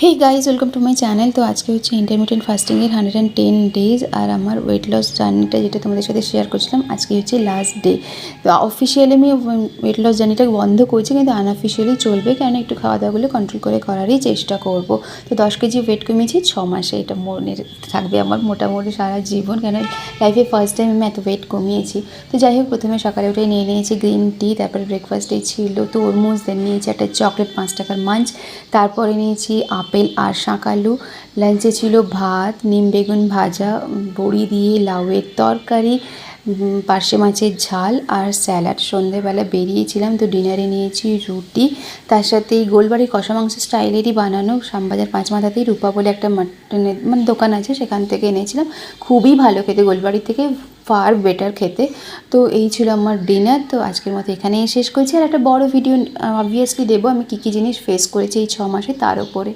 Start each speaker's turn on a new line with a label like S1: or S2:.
S1: Hey guys welcome to my channel. तो आज के হচ্ছে ইন্টারমিটেন্ট ফাস্টিংয়ের 110 ডেজ আর আমার ওয়েট লস জার্নিটা যেটা তোমাদের সাথে শেয়ার করছিলাম আজকে হচ্ছে লাস্ট ডে। তো অফিসিয়ালি আমি ওয়েট লস জার্নিটাকে বন্ধ করছি, কিন্তু আনঅফিসিয়ালি চলবে, কেন একটু খাওয়া দাওয়াগুলো কন্ট্রোল করে করারই চেষ্টা করব। তো 10 কেজি ওয়েট কমিয়েছি 6 মাসে, এটা মনে থাকবে আমার মোটামুটি সারা জীবন, কেন লাইফে ফার্স্ট টাইম আমি এত ওয়েট কমিয়েছি। তো যাই হোক, প্রথমে সকালে উঠে নিয়ে নিয়েছি গ্রিন টি, তারপরে ব্রেকফাস্টে ছিল তরমুজ, দেন নিয়েছি একটা চকলেট 5 টাকার মাঞ্চ, তারপরে নিয়েছি আপেল আর শাঁকালু। লাঞ্চে ছিল ভাত, নিম বেগুন ভাজা, বড়ি দিয়ে লাউয়ের তরকারি, পার্শে মাছের ঝাল আর স্যালাড। সন্ধেবেলা বেরিয়েছিলাম, তো ডিনারে নিয়েছি রুটি, তার সাথে এই গোলবাড়ি কষা মাংস স্টাইলেরই বানানো শ্যামবাজার 5 মাথাতেই রূপা বলে একটা মাটনের দোকান আছে, সেখান থেকে এনেছিলাম। খুবই ভালো খেতে, গোলবাড়ির থেকে ফার বেটার খেতে। তো এই ছিল আমার ডিনার। তো আজকের মতো এখানেই শেষ করছি, আর একটা বড় ভিডিও অবভিয়াসলি দেবো আমি কী কী জিনিস ফেস করেছি এই 6 মাসে তার উপরে।